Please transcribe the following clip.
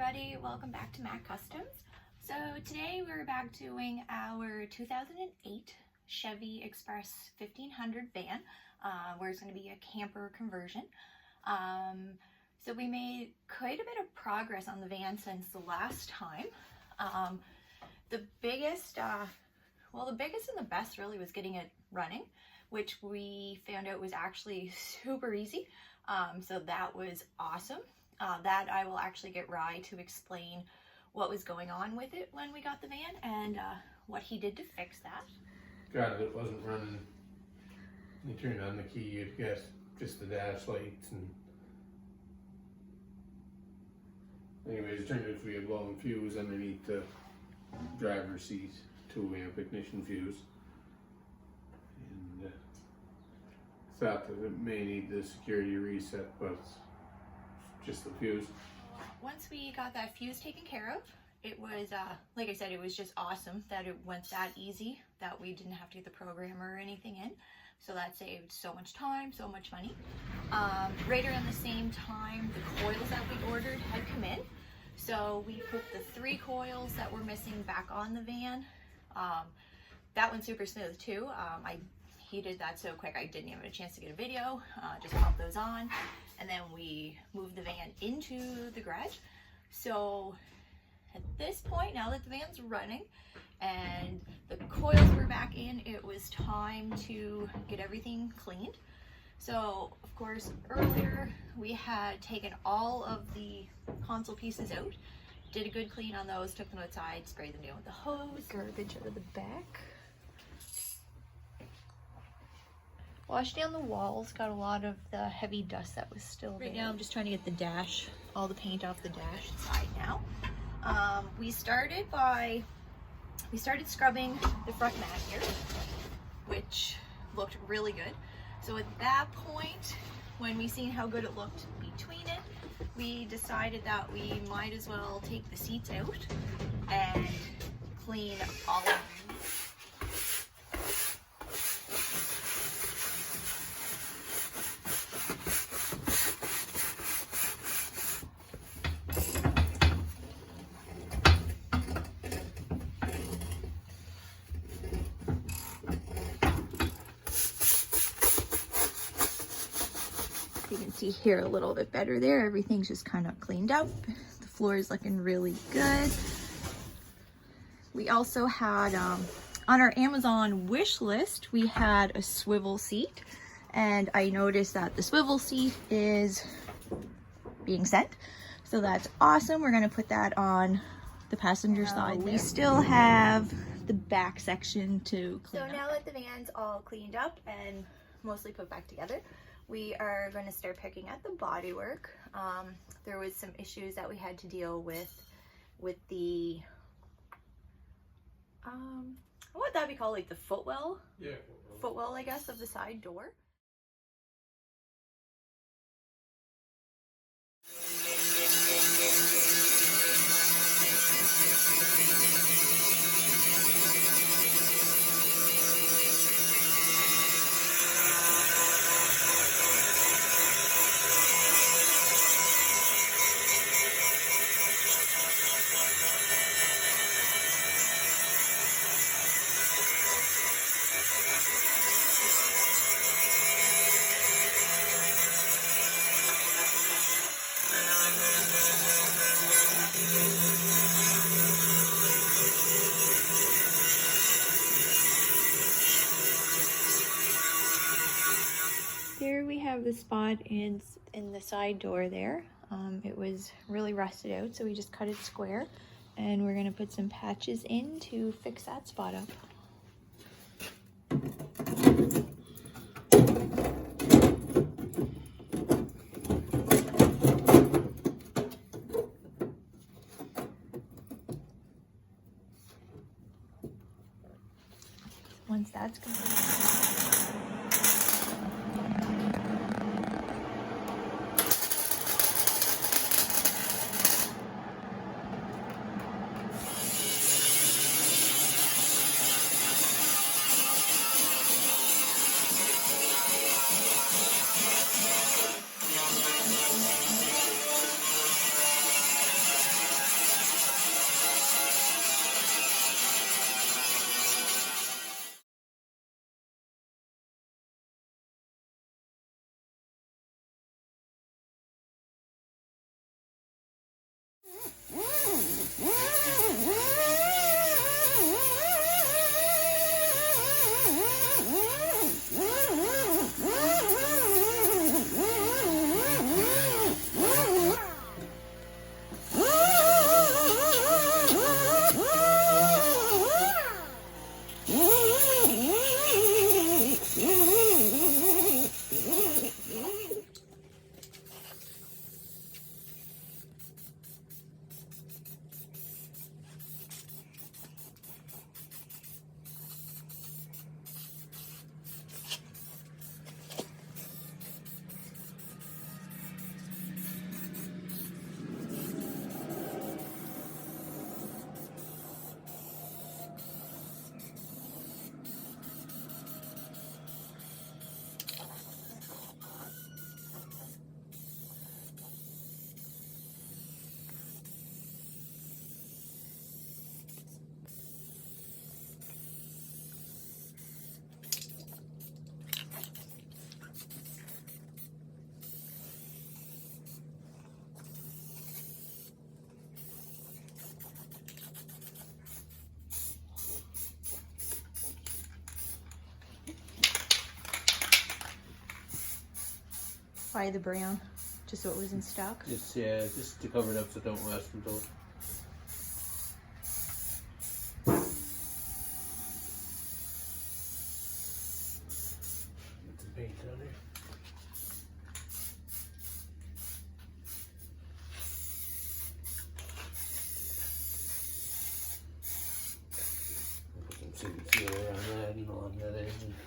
everybody, welcome back to Mac Customs. So today we're back doing our 2008 Chevy Express 1500 van, where it's going to be a camper conversion. So we made quite a bit of progress on the van since the last time. The biggest and the best really was getting it running, which we found out was actually super easy. So that was awesome. That I will actually get Rye to explain what was going on with it when we got the van and what he did to fix that. Got it, it wasn't running. You turn on the key, you'd get just the dash lights and anyways, it turned out to be a blown fuse underneath the driver's seat, 2-amp ignition fuse. And thought that it may need the security reset, but it's just the fuse. Once we got that fuse taken care of, it was, like I said, it was just awesome that it went that easy, that we didn't have to get the programmer or anything in. So that saved so much time, so much money. Right around the same time, the coils that we ordered had come in. So we put the 3 coils that were missing back on the van. That went super smooth too. He did that so quick I didn't even have a chance to get a video. Just popped those on, and then we moved the van into the garage. So at this point, now that the van's running and the coils were back in, it was time to get everything cleaned. So of course, earlier we had taken all of the console pieces out, did a good clean on those, took them outside, sprayed them down with the hose, garbage out of the back. Washed down the walls, got a lot of the heavy dust that was still there. Right now I'm just trying to get the dash, all the paint off the dash side now. We started scrubbing the front mat here, which looked really good. So at that point, when we seen how good it looked between it, we decided that we might as well take the seats out and clean all of them. You can see here a little bit better there. Everything's just kind of cleaned up. The floor is looking really good. We also had, on our Amazon wish list, we had a swivel seat. And I noticed that the swivel seat is being sent. So that's awesome. We're gonna put that on the passenger side there. We still have the back section to clean up. So now that the van's all cleaned up and mostly put back together, we are going to start picking at the bodywork. There was some issues that we had to deal with the, what would that be called, like the footwell? Yeah. Footwell, I guess, of the side door. There we have the spot in the side door there. It was really rusted out, so we just cut it square, and we're gonna put some patches in to fix that spot up. Once that's complete. apply the brown just so it wasn't stuck. Just yeah, just to cover it up so it don't rust until. Get some paint on there. Put some sealer on that and along that edge.